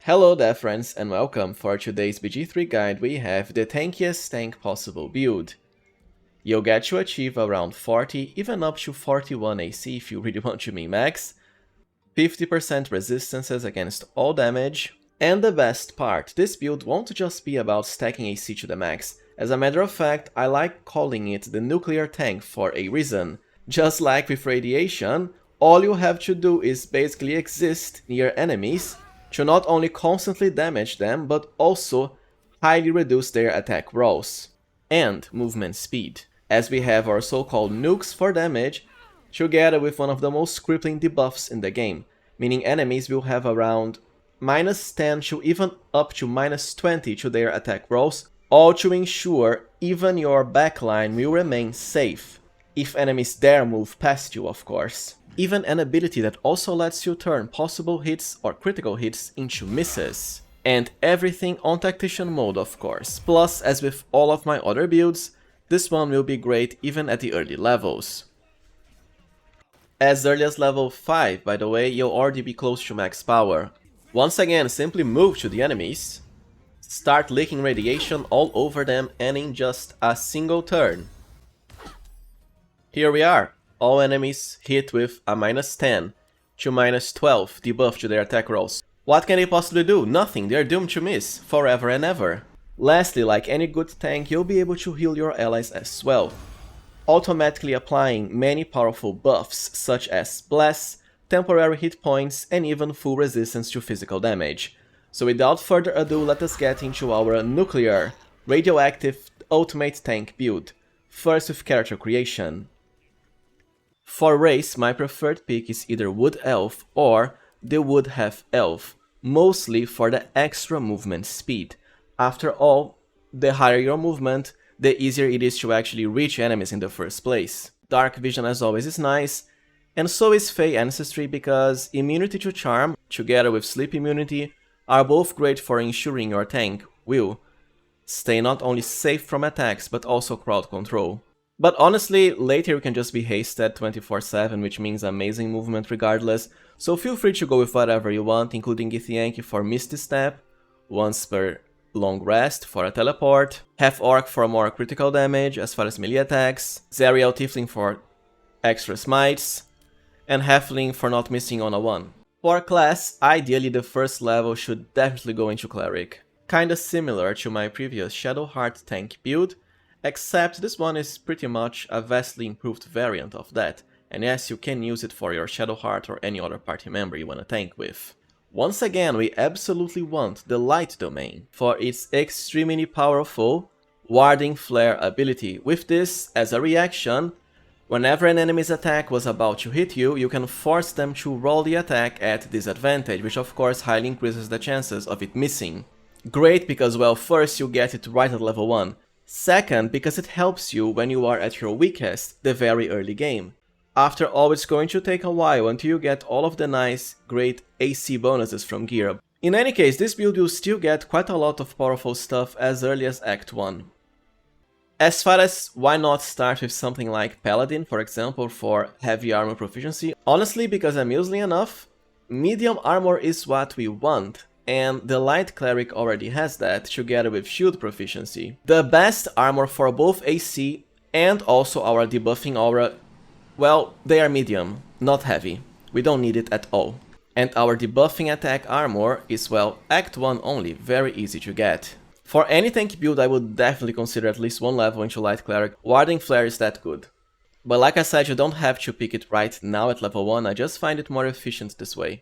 Hello there friends and welcome. For today's BG3 guide we have the tankiest tank possible build. You'll get to achieve around 40, even up to 41 AC if you really want to min-max, 50% resistances against all damage, and the best part, this build won't just be about stacking AC to the max. As a matter of fact, I like calling it the nuclear tank for a reason. Just like with radiation, all you have to do is basically exist near enemies to not only constantly damage them, but also highly reduce their attack rolls and movement speed, as we have our so-called nukes for damage, together with one of the most crippling debuffs in the game, meaning enemies will have around -10 to even up to -20 to their attack rolls, all to ensure even your backline will remain safe, if enemies dare move past you, of course. Even an ability that also lets you turn possible hits or critical hits into misses. And everything on Tactician Mode, of course. Plus, as with all of my other builds, this one will be great even at the early levels. As early as level 5, by the way, you'll already be close to max power. Once again, simply move to the enemies, start leaking radiation all over them, and in just a single turn, here we are. All enemies hit with a -10 to -12 debuff to their attack rolls. What can they possibly do? Nothing, they're doomed to miss, forever and ever. Lastly, like any good tank, you'll be able to heal your allies as well, automatically applying many powerful buffs such as Bless, temporary hit points, and even full resistance to physical damage. So without further ado, let us get into our nuclear, radioactive ultimate tank build. First with character creation. For race, my preferred pick is either Wood Elf or the Wood Half Elf, mostly for the extra movement speed. After all, the higher your movement, the easier it is to actually reach enemies in the first place. Dark Vision as always is nice, and so is Fey Ancestry because Immunity to Charm, together with Sleep Immunity, are both great for ensuring your tank will stay not only safe from attacks but also crowd control. But honestly, later you can just be hasted 24/7, which means amazing movement regardless, so feel free to go with whatever you want, including Githyanki for Misty Step, once per long rest for a teleport, Half Orc for more critical damage as far as melee attacks, Zerial Tiefling for extra smites, and Halfling for not missing on a 1. For class, ideally the first level should definitely go into Cleric. Kinda similar to my previous Shadowheart tank build, except this one is pretty much a vastly improved variant of that, and yes, you can use it for your Shadowheart or any other party member you wanna tank with. Once again, we absolutely want the Light Domain for its extremely powerful Warding Flare ability. With this, as a reaction, whenever an enemy's attack was about to hit you, you can force them to roll the attack at disadvantage, which of course highly increases the chances of it missing. Great because, well, first you get it right at level 1. Second, because it helps you when you are at your weakest, the very early game. After all, it's going to take a while until you get all of the nice, great AC bonuses from gear. In any case, this build will still get quite a lot of powerful stuff as early as Act 1. As far as why not start with something like Paladin, for example, for heavy armor proficiency, honestly, because amusingly enough, medium armor is what we want. And the Light Cleric already has that, together with shield proficiency. The best armor for both AC and also our debuffing aura, well, they are medium, not heavy. We don't need it at all. And our debuffing attack armor is, well, Act 1 only, very easy to get. For any tank build I would definitely consider at least one level into Light Cleric. Warding Flare is that good. But like I said, you don't have to pick it right now at level 1, I just find it more efficient this way.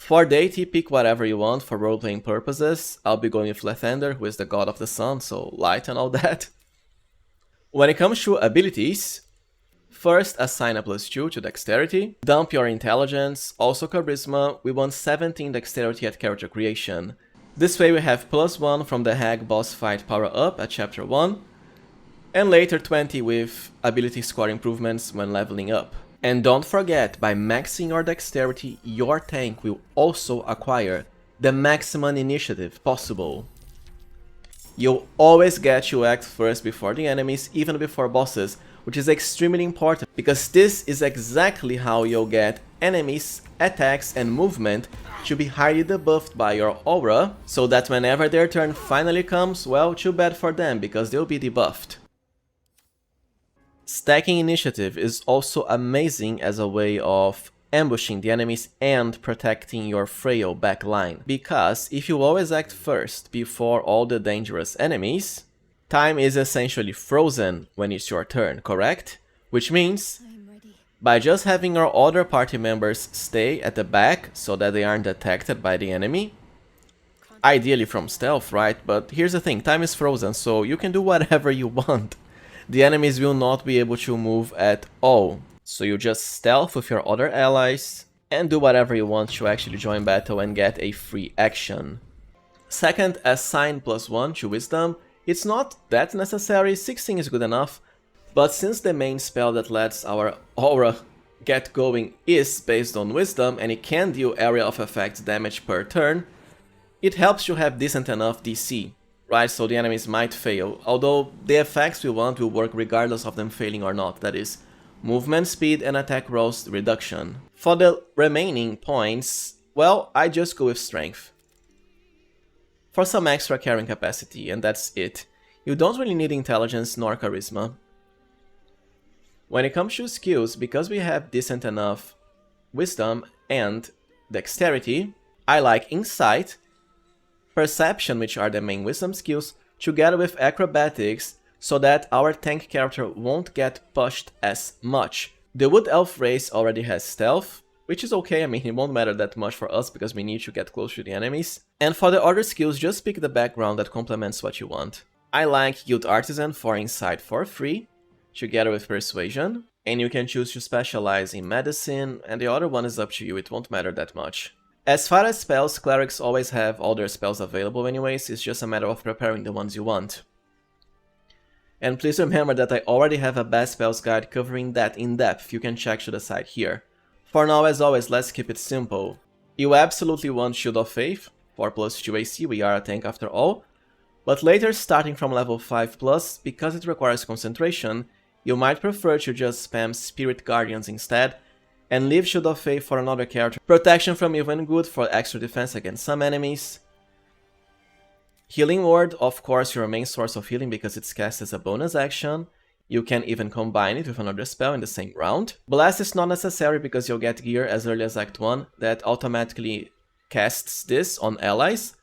For deity, pick whatever you want for role-playing purposes. I'll be going with Lathander, who is the god of the sun, so light and all that. When it comes to abilities, first assign a +2 to dexterity, dump your intelligence, also charisma. We want 17 dexterity at character creation. This way we have +1 from the Hag boss fight power up at chapter 1, and later 20 with ability score improvements when leveling up. And don't forget, by maxing your dexterity, your tank will also acquire the maximum initiative possible. You'll always get to act first before the enemies, even before bosses, which is extremely important, because this is exactly how you'll get enemies' attacks and movement to be highly debuffed by your aura, so that whenever their turn finally comes, well, too bad for them, because they'll be debuffed. Stacking initiative is also amazing as a way of ambushing the enemies and protecting your frail backline, because if you always act first before all the dangerous enemies, time is essentially frozen when it's your turn, correct? Which means, by just having your other party members stay at the back so that they aren't detected by the enemy, ideally from stealth, right? But here's the thing, time is frozen, so you can do whatever you want. The enemies will not be able to move at all. So you just stealth with your other allies and do whatever you want to actually join battle and get a free action. Second, assign +1 to wisdom. It's not that necessary, 16 is good enough, but since the main spell that lets our aura get going is based on wisdom and it can deal area of effect damage per turn, it helps you have decent enough DC. Right, so the enemies might fail, although the effects we want will work regardless of them failing or not, that is, movement speed and attack rolls reduction. For the remaining points, well, I just go with strength. For some extra carrying capacity, and that's it. You don't really need intelligence nor charisma. When it comes to skills, because we have decent enough wisdom and dexterity, I like insight, perception, which are the main wisdom skills, together with acrobatics, so that our tank character won't get pushed as much. The Wood Elf race already has stealth, which is okay, I mean it won't matter that much for us because we need to get close to the enemies. And for the other skills, just pick the background that complements what you want. I like Guild Artisan for insight for free, together with persuasion, and you can choose to specialize in medicine, and the other one is up to you, it won't matter that much. As far as spells, clerics always have all their spells available anyways, it's just a matter of preparing the ones you want. And please remember that I already have a best spells guide covering that in depth, you can check to the side here. For now, as always, let's keep it simple. You absolutely want Shield of Faith, for +2 AC, we are a tank after all, but later starting from level 5+, because it requires concentration, you might prefer to just spam Spirit Guardians instead, and leave Shield of Faith for another character. Protection from Evil and Good for extra defense against some enemies. Healing Ward, of course, your main source of healing because it's cast as a bonus action. You can even combine it with another spell in the same round. Blast is not necessary because you'll get gear as early as Act 1 that automatically casts this on allies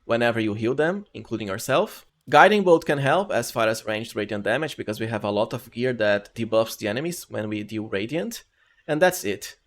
whenever you heal them, including yourself. Guiding Bolt can help as far as ranged radiant damage because we have a lot of gear that debuffs the enemies when we deal radiant. And that's it.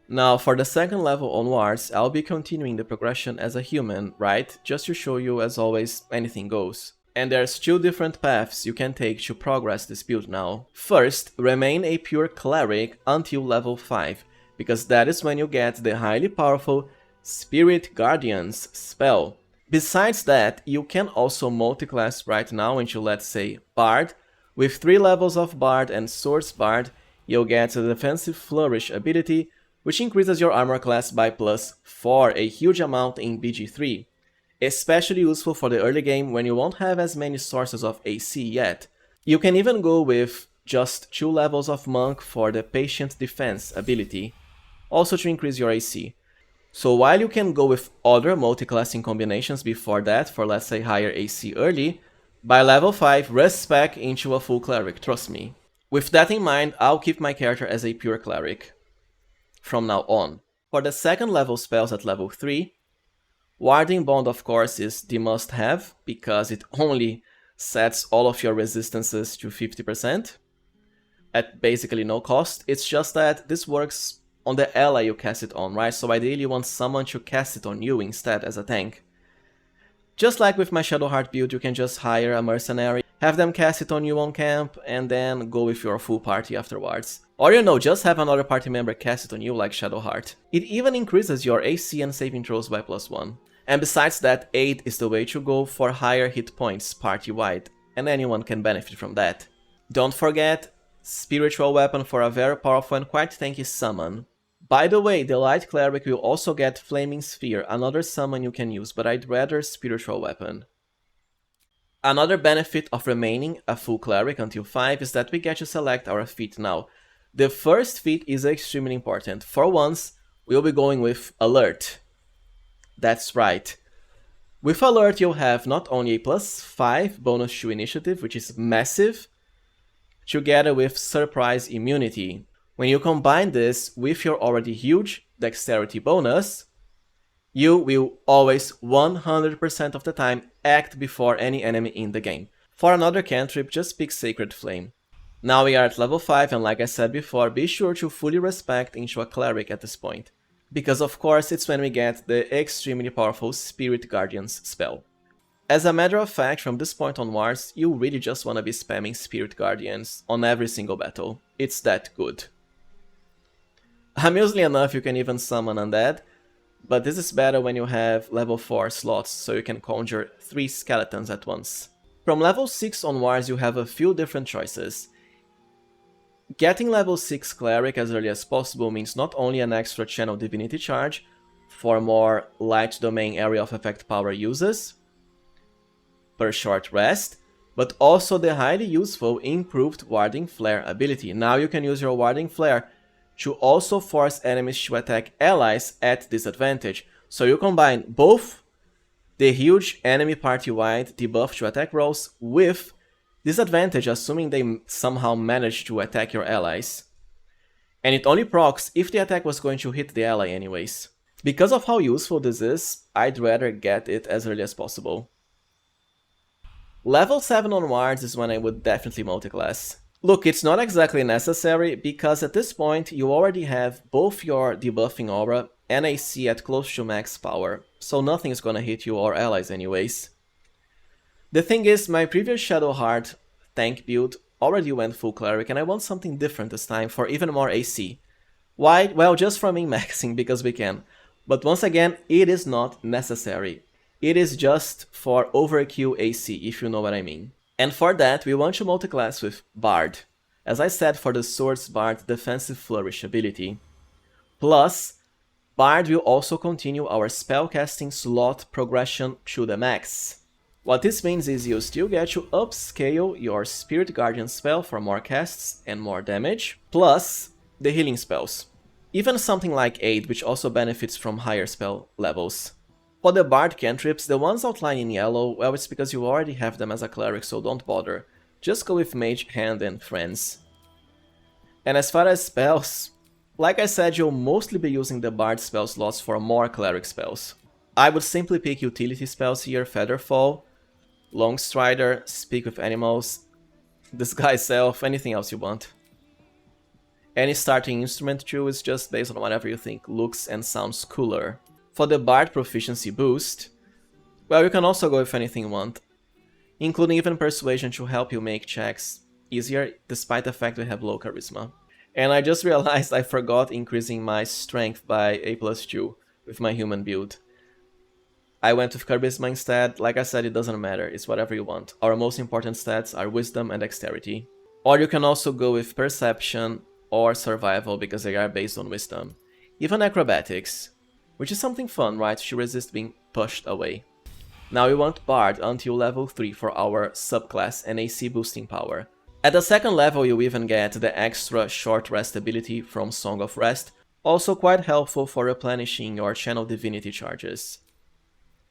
Now for the second level onwards, I'll be continuing the progression as a human, right? Just to show you, as always, anything goes. And there's two different paths you can take to progress this build now. First, remain a pure cleric until level 5, because that is when you get the highly powerful Spirit Guardians spell. Besides that, you can also multiclass right now into, let's say, Bard. With 3 levels of Bard and Source Bard, you'll get the Defensive Flourish ability, which increases your armor class by +4, a huge amount in BG3. Especially useful for the early game when you won't have as many sources of AC yet. You can even go with just 2 levels of Monk for the Patient Defense ability, also to increase your AC. So while you can go with other multiclassing combinations before that for, let's say, higher AC early, by level 5 respec into a full cleric, trust me. With that in mind, I'll keep my character as a pure cleric from now on. For the second level spells at level 3, Warding Bond of course is the must-have, because it only sets all of your resistances to 50% at basically no cost. It's just that this works on the ally you cast it on, right? So ideally you want someone to cast it on you instead as a tank. Just like with my Shadowheart build, you can just hire a mercenary, have them cast it on you on camp, and then go with your full party afterwards. Or you know, just have another party member cast it on you like Shadowheart. It even increases your AC and saving throws by +1. And besides that, 8 is the way to go for higher hit points party-wide, and anyone can benefit from that. Don't forget, Spiritual Weapon for a very powerful and quite tanky summon. By the way, the Light Cleric will also get Flaming Sphere, another summon you can use, but I'd rather Spiritual Weapon. Another benefit of remaining a full cleric until 5 is that we get to select our feat now. The first feat is extremely important. For once, we'll be going with Alert. That's right. With Alert, you'll have not only a +5 bonus to initiative, which is massive, together with Surprise Immunity. When you combine this with your already huge Dexterity bonus, you will always 100% of the time act before any enemy in the game. For another cantrip, just pick Sacred Flame. Now we are at level 5, and like I said before, be sure to fully respect into a Cleric at this point. Because of course it's when we get the extremely powerful Spirit Guardians spell. As a matter of fact, from this point onwards, you really just wanna be spamming Spirit Guardians on every single battle. It's that good. Amusingly enough, you can even summon Undead, but this is better when you have level 4 slots, so you can conjure 3 skeletons at once. From level 6 onwards, you have a few different choices. Getting level 6 Cleric as early as possible means not only an extra Channel Divinity charge for more light domain area of effect power uses per short rest, but also the highly useful improved Warding Flare ability. Now you can use your Warding Flare to also force enemies to attack allies at disadvantage. So you combine both the huge enemy party-wide debuff to attack rolls with disadvantage, assuming they somehow manage to attack your allies. And it only procs if the attack was going to hit the ally anyways. Because of how useful this is, I'd rather get it as early as possible. Level 7 onwards is when I would definitely multiclass. Look, it's not exactly necessary, because at this point you already have both your debuffing aura and AC at close to max power, so nothing is gonna hit you or allies anyways. The thing is, my previous Shadowheart tank build already went full Cleric, and I want something different this time for even more AC. Why? Well, just for min-maxing, because we can. But once again, it is not necessary. It is just for overkill AC, if you know what I mean. And for that, we want to multiclass with Bard. As I said, for the Swords Bard Defensive Flourish ability. Plus, Bard will also continue our spellcasting slot progression to the max. What this means is you still get to upscale your Spirit Guardian spell for more casts and more damage, plus the healing spells. Even something like Aid, which also benefits from higher spell levels. For the Bard cantrips, the ones outlined in yellow, well, it's because you already have them as a Cleric, so don't bother. Just go with Mage, Hand and Friends. And as far as spells, like I said, you'll mostly be using the Bard spell slots for more Cleric spells. I would simply pick utility spells here, Featherfall, Longstrider, Speak with Animals, Disguise Self, anything else you want. Any starting instrument too is just based on whatever you think looks and sounds cooler. For the Bard proficiency boost, well, you can also go with anything you want, including even Persuasion to help you make checks easier, despite the fact we have low Charisma. And I just realized I forgot increasing my strength by a +2 with my human build. I went with Charisma instead. Like I said, it doesn't matter, it's whatever you want. Our most important stats are Wisdom and Dexterity. Or you can also go with Perception or Survival because they are based on Wisdom. Even Acrobatics, which is something fun, right, to resist being pushed away. Now we want Bard until level 3 for our subclass and AC boosting power. At the second level you even get the extra short rest ability from Song of Rest, also quite helpful for replenishing your Channel Divinity charges.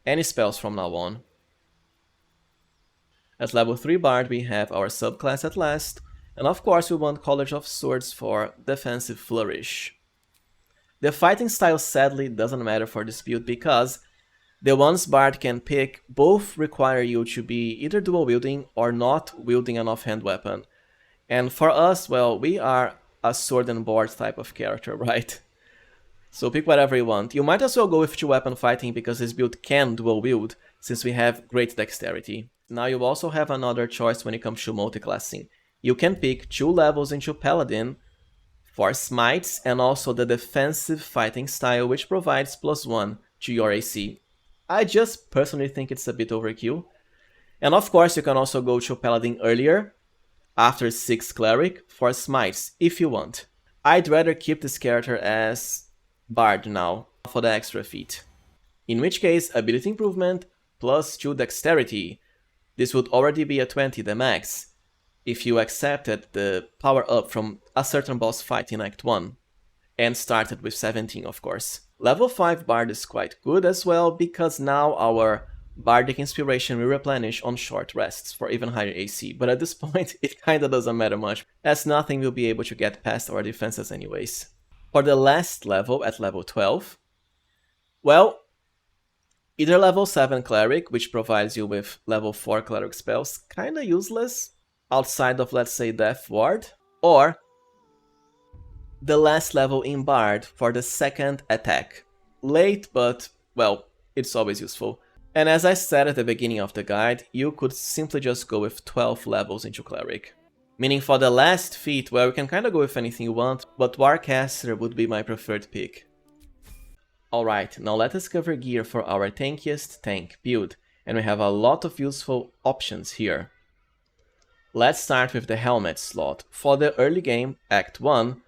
Any spells from now on. At level 3 Bard we have our subclass at last, and of course we want College of Swords for Defensive Flourish. The fighting style sadly doesn't matter for this build because the ones Bard can pick both require you to be either dual wielding or not wielding an offhand weapon. And for us, well, we are a sword and board type of character, right? So pick whatever you want. You might as well go with 2-weapon fighting because this build can dual wield since we have great dexterity. Now you also have another choice when it comes to multiclassing. You can pick 2 levels into Paladin for smites and also the defensive fighting style, which provides +1 to your AC. I just personally think it's a bit overkill. And of course you can also go to Paladin earlier, after 6 Cleric, for smites if you want. I'd rather keep this character as Bard now, for the extra feat. In which case, ability improvement +2 dexterity. This would already be a 20 the max. if you accepted the power up from a certain boss fight in Act 1, and started with 17 of course. Level 5 Bard is quite good as well, because now our Bardic Inspiration will replenish on short rests for even higher AC, but at this point it kinda doesn't matter much, as nothing will be able to get past our defenses anyways. For the last level, at level 12, well, either level 7 Cleric, which provides you with level 4 Cleric spells, kinda useless, outside of, let's say, Death Ward, or the last level in Bard for the second attack. Late, but, well, it's always useful. And as I said at the beginning of the guide, you could simply just go with 12 levels into Cleric. Meaning for the last feat, well, you can kinda go with anything you want, but Warcaster would be my preferred pick. Alright, now let us cover gear for our Tankiest Tank build, and we have a lot of useful options here. Let's start with the helmet slot. For the early game, Act 1,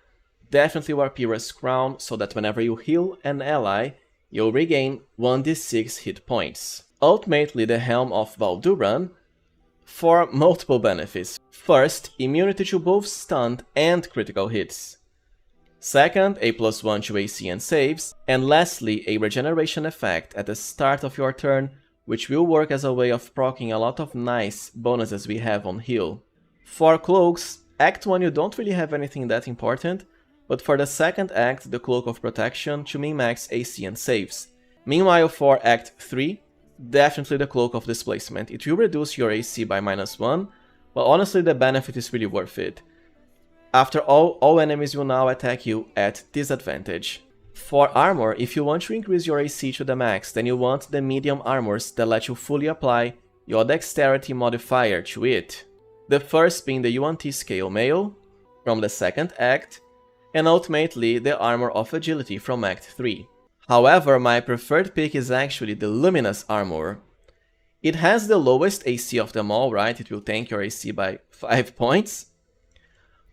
definitely Warpira's Crown, so that whenever you heal an ally, you'll regain 1d6 hit points. Ultimately, the Helm of Balduran for multiple benefits. First, immunity to both stunned and critical hits. Second, a +1 to AC and saves. And lastly, a regeneration effect at the start of your turn, which will work as a way of proccing a lot of nice bonuses we have on heal. For cloaks, Act 1 you don't really have anything that important, but for the second act, the Cloak of Protection to min-max AC and saves. Meanwhile, for Act 3, definitely the Cloak of Displacement. It will reduce your AC by -1, but honestly the benefit is really worth it. After all enemies will now attack you at disadvantage. For armor, if you want to increase your AC to the max, then you want the medium armors that let you fully apply your dexterity modifier to it. The first being the UNT Scale Mail from the second act, and ultimately the Armor of Agility from Act 3. However, my preferred pick is actually the Luminous Armor. It has the lowest AC of them all, right? It will tank your AC by 5 points.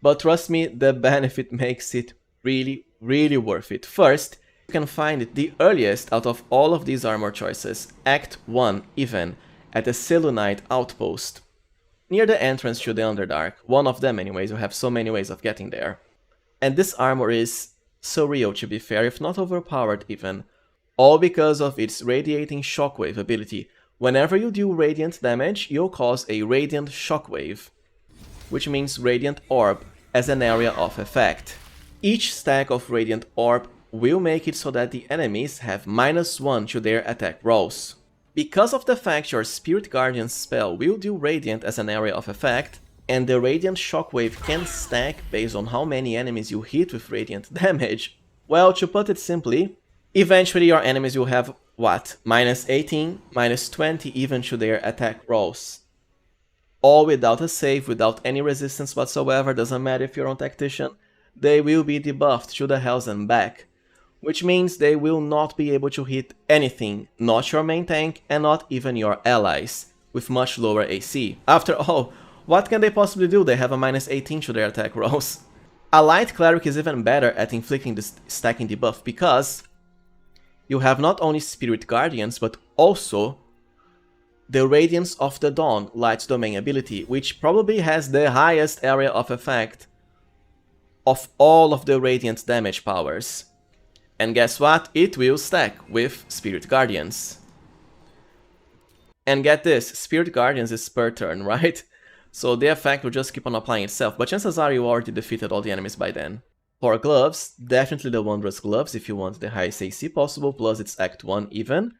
But trust me, the benefit makes it really worth it. First, you can find it the earliest out of all of these armor choices, Act 1 even, at the Selûnite Outpost, near the entrance to the Underdark. One of them anyways, you have so many ways of getting there. And this armor is surreal, to be fair, if not overpowered even, all because of its Radiating Shockwave ability. Whenever you do radiant damage, you'll cause a Radiant Shockwave, which means Radiant Orb as an area of effect. Each stack of Radiant Orb will make it so that the enemies have -1 to their attack rolls. Because of the fact your Spirit Guardian spell will do Radiant as an area of effect, and the Radiant Shockwave can stack based on how many enemies you hit with Radiant damage, well, to put it simply, eventually your enemies will have, what, -18, -20 even to their attack rolls. All without a save, without any resistance whatsoever, doesn't matter if you're on Tactician, they will be debuffed to the hells and back. Which means they will not be able to hit anything, not your main tank and not even your allies, with much lower AC. After all, what can they possibly do? They have a -18 to their attack rolls. A light cleric is even better at inflicting this stacking debuff because you have not only Spirit Guardians but also the Radiance of the Dawn Light Domain ability, which probably has the highest area of effect of all of the Radiant damage powers. And guess what? It will stack with Spirit Guardians. And get this, Spirit Guardians is per turn, right? So the effect will just keep on applying itself, but chances are you already defeated all the enemies by then. For gloves, definitely the Wondrous Gloves if you want the highest AC possible, plus it's Act 1 even.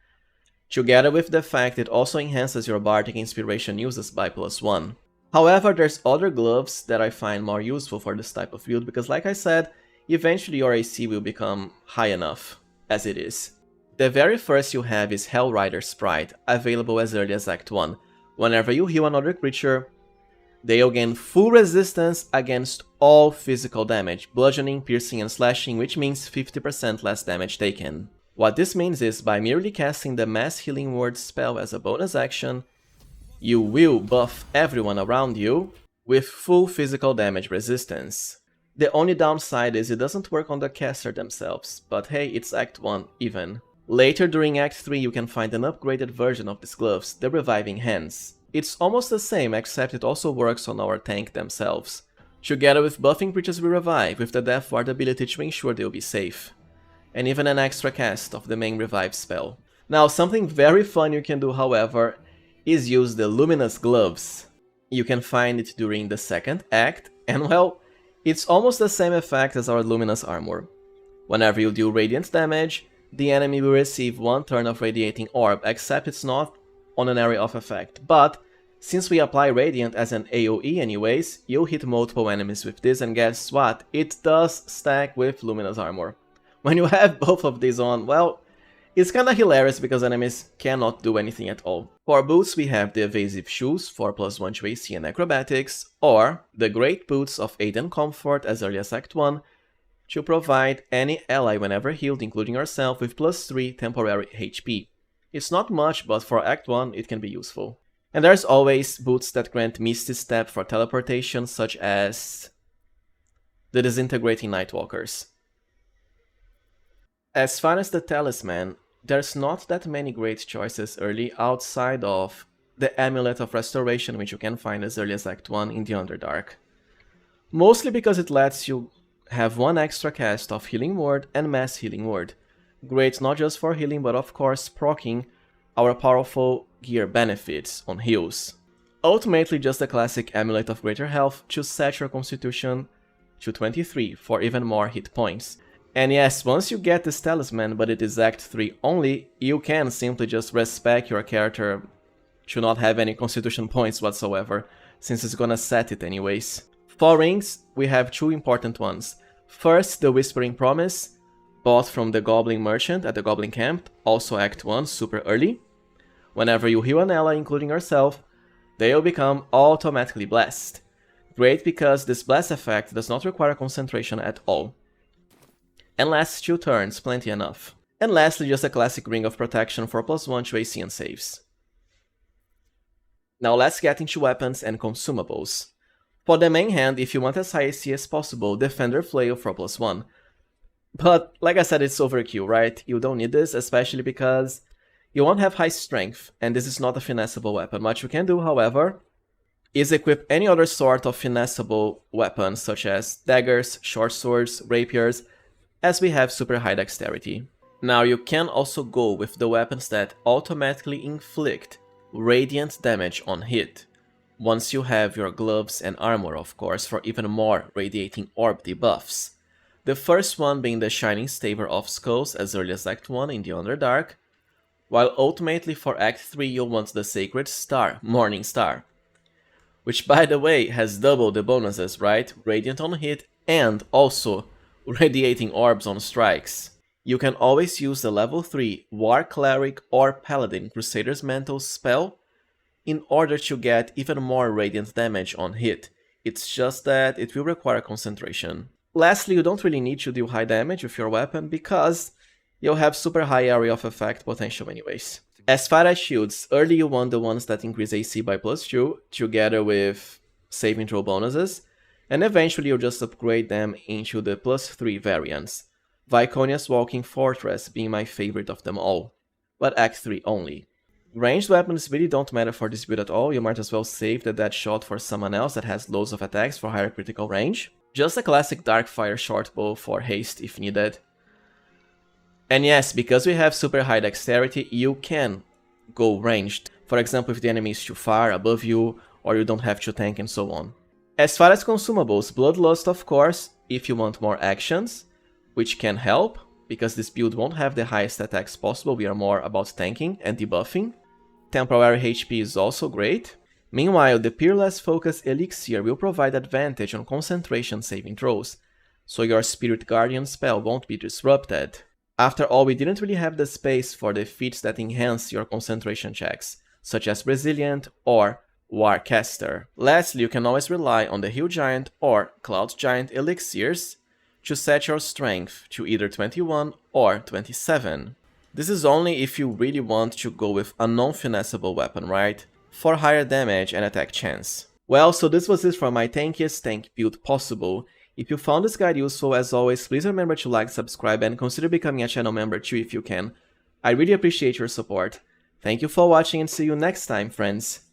Together with the fact it also enhances your Bardic Inspiration uses by +1. However, there's other gloves that I find more useful for this type of build, because like I said, eventually your AC will become high enough, as it is. The very first you have is Hellrider Sprite, available as early as Act 1. Whenever you heal another creature, they'll gain full resistance against all physical damage, bludgeoning, piercing and slashing, which means 50% less damage taken. What this means is, by merely casting the Mass Healing Word spell as a bonus action, you will buff everyone around you with full physical damage resistance. The only downside is it doesn't work on the caster themselves, but hey, it's Act 1 even. Later during Act 3 you can find an upgraded version of these gloves, the Reviving Hands. it's almost the same, except it also works on our tank themselves. Together with buffing creatures we revive, with the Death Ward ability to ensure they'll be safe. And even an extra cast of the main revive spell. Now, something very fun you can do, however, is use the Luminous Gloves. You can find it during the second act, and well, it's almost the same effect as our Luminous Armor. Whenever you deal radiant damage, the enemy will receive 1 turn of Radiating Orb, except it's not on an area of effect. But since we apply Radiant as an AoE anyways, you'll hit multiple enemies with this, and guess what? It does stack with Luminous Armor. When you have both of these on, well, it's kinda hilarious because enemies cannot do anything at all. For boots we have the Evasive Shoes for +1 to AC and Acrobatics, or the Great Boots of Aid and Comfort as early as Act 1, to provide any ally whenever healed, including yourself, with +3 temporary HP. It's not much, but for Act 1 it can be useful. And there's always boots that grant Misty Step for teleportation, such as the Disintegrating Nightwalkers. As far as the Talisman, there's not that many great choices early outside of the Amulet of Restoration, which you can find as early as Act 1 in the Underdark. Mostly because it lets you have 1 extra cast of Healing Word and Mass Healing Word. Great not just for healing, but of course proccing our powerful gear benefits on heals. Ultimately just the classic Amulet of Greater Health to set your Constitution to 23 for even more hit points. And yes, once you get this talisman, but it is Act 3 only, you can simply just respec your character to not have any Constitution points whatsoever, since it's gonna set it anyways. For rings, we have 2 important ones. First, the Whispering Promise, bought from the Goblin Merchant at the Goblin Camp, also Act 1, super early. Whenever you heal an ally, including yourself, they'll become automatically blessed. Great because this bless effect does not require concentration at all. And lasts 2 turns, plenty enough. And lastly, just a classic Ring of Protection for +1 to AC and saves. Now let's get into weapons and consumables. For the main hand, if you want as high AC as possible, Defender Flail for +1. But like I said, it's overkill, right? You don't need this, especially because you won't have high strength, and this is not a finessable weapon. What you can do, however, is equip any other sort of finessable weapon, such as daggers, short swords, rapiers, as we have super high dexterity. Now you can also go with the weapons that automatically inflict radiant damage on hit, once you have your gloves and armor, of course, for even more radiating orb debuffs. The first one being the Shining Staver of Skulls as early as Act 1 in the Underdark, while ultimately for Act 3 you'll want the Sacred Star, Morning Star, which by the way has double the bonuses, right? Radiant on hit and also radiating orbs on strikes. You can always use the level 3 War Cleric or Paladin Crusader's Mantle spell in order to get even more radiant damage on hit. It's just that it will require concentration. Lastly, you don't really need to deal high damage with your weapon because you'll have super high area of effect potential anyways. As far as shields, early you want the ones that increase AC by +2 together with saving throw bonuses, and eventually you'll just upgrade them into the +3 variants. Viconia's Walking Fortress being my favorite of them all, but Act 3 only. Ranged weapons really don't matter for this build at all, you might as well save the dead shot for someone else that has loads of attacks for higher critical range. Just a classic Darkfire shortbow for haste if needed. And yes, because we have super high dexterity, you can go ranged. For example, if the enemy is too far, above you, or you don't have to tank and so on. As far as consumables, Bloodlust of course, if you want more actions, which can help, because this build won't have the highest attacks possible, we are more about tanking and debuffing. Temporary HP is also great. Meanwhile, the Peerless Focus Elixir will provide advantage on concentration saving throws, so your Spirit Guardian spell won't be disrupted. After all, we didn't really have the space for the feats that enhance your concentration checks, such as Resilient or Warcaster. Lastly, you can always rely on the Hill Giant or Cloud Giant elixirs to set your strength to either 21 or 27. This is only if you really want to go with a non-finessable weapon, right? For higher damage and attack chance. Well, so this was it for my tankiest tank build possible. If you found this guide useful, as always, please remember to like, subscribe, and consider becoming a channel member too if you can. I really appreciate your support. Thank you for watching and see you next time, friends.